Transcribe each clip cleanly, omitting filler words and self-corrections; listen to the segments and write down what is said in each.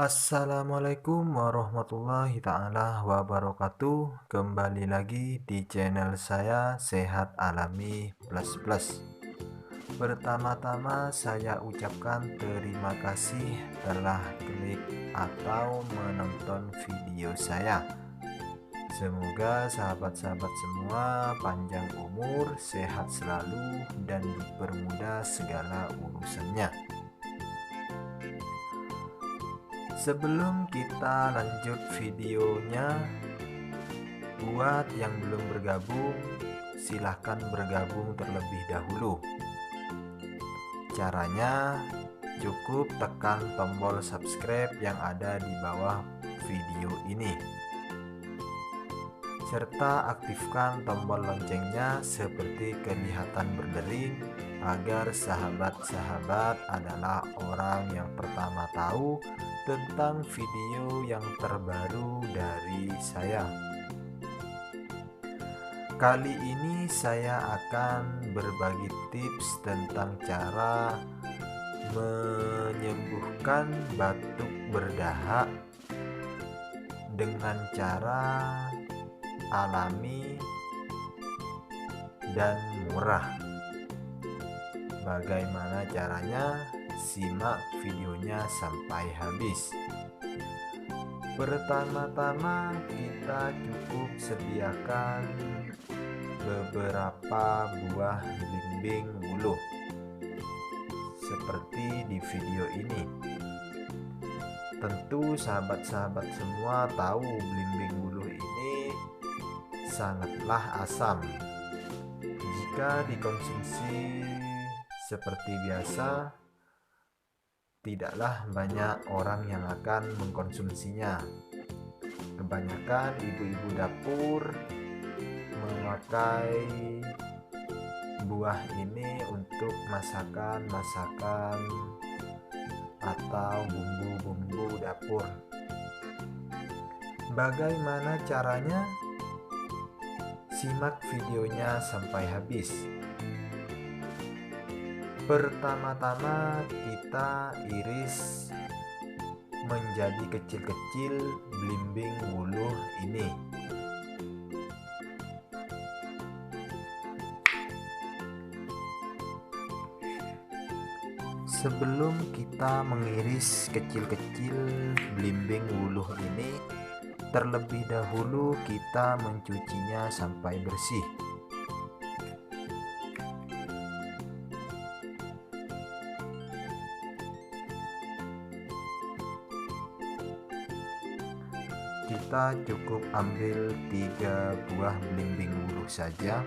Assalamualaikum warahmatullahi ta'ala wabarakatuh. Kembali lagi di channel saya Sehat Alami Plus Plus. Pertama-tama saya ucapkan terima kasih telah klik atau menonton video saya. Semoga sahabat-sahabat semua panjang umur, sehat selalu, dan dipermudah segala urusannya. Sebelum kita lanjut videonya, buat yang belum bergabung, silahkan bergabung terlebih dahulu. Caranya cukup tekan tombol subscribe yang ada di bawah video ini, serta aktifkan tombol loncengnya seperti kelihatan berdering, agar sahabat-sahabat adalah orang yang pertama tahu tentang video yang terbaru dari saya. Kali ini saya akan berbagi tips tentang cara menyembuhkan batuk berdahak dengan cara alami dan murah. Bagaimana caranya? Simak videonya sampai habis. Pertama-tama kita cukup sediakan beberapa buah belimbing wuluh seperti di video ini. Tentu sahabat-sahabat semua tahu belimbing wuluh ini sangatlah asam. Jika dikonsumsi seperti biasa, tidaklah banyak orang yang akan mengkonsumsinya. Kebanyakan ibu-ibu dapur memakai buah ini untuk masakan-masakan atau bumbu-bumbu dapur. Bagaimana caranya? Simak videonya sampai habis. Pertama-tama kita iris menjadi kecil-kecil belimbing wuluh ini. Sebelum kita mengiris kecil-kecil belimbing wuluh ini, terlebih dahulu kita mencucinya sampai bersih. Kita cukup ambil 3 buah belimbing wuluh saja.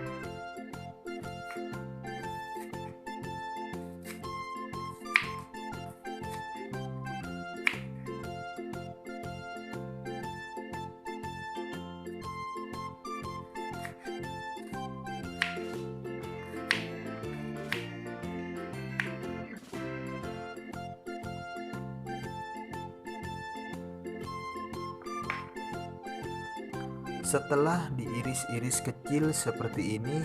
Setelah diiris-iris kecil seperti ini,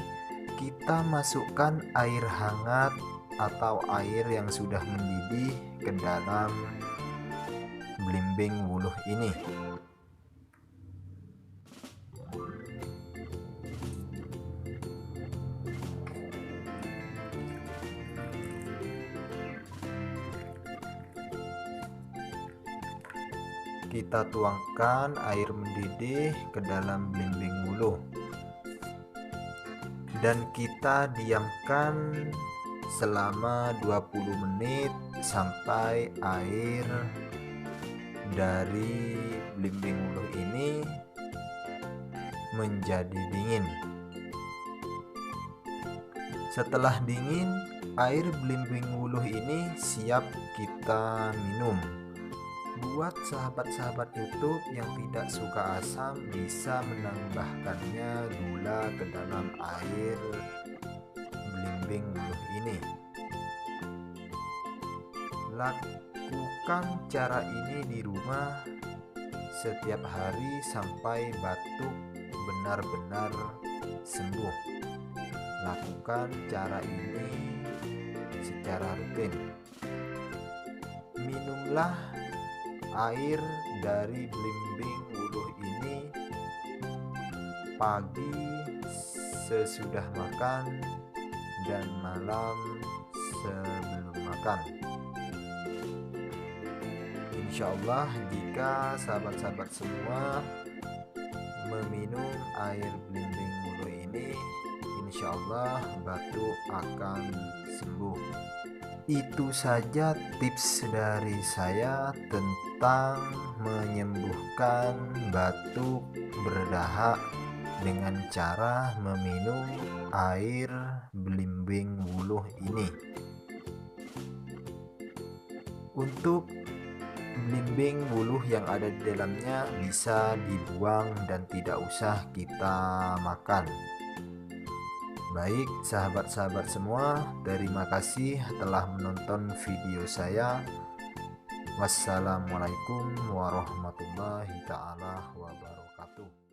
kita masukkan air hangat atau air yang sudah mendidih ke dalam belimbing wuluh ini. Kita tuangkan air mendidih ke dalam belimbing wuluh dan kita diamkan selama 20 menit sampai air dari belimbing wuluh ini menjadi dingin. Setelah dingin, air belimbing wuluh ini siap kita minum. Buat sahabat-sahabat YouTube yang tidak suka asam, bisa menambahkannya gula ke dalam air belimbing wuluh ini. Lakukan cara ini di rumah setiap hari sampai batuk benar-benar sembuh. Lakukan cara ini secara rutin. Minumlah air dari belimbing wuluh ini pagi sesudah makan dan malam sebelum makan. Insya Allah jika sahabat-sahabat semua meminum air belimbing wuluh ini, insya Allah batuk akan sembuh. Itu saja tips dari saya tentang menyembuhkan batuk berdahak dengan cara meminum air belimbing wuluh ini. Untuk belimbing wuluh yang ada di dalamnya bisa dibuang dan tidak usah kita makan. Baik sahabat-sahabat semua, terima kasih telah menonton video saya. Wassalamualaikum warahmatullahi taala wabarakatuh.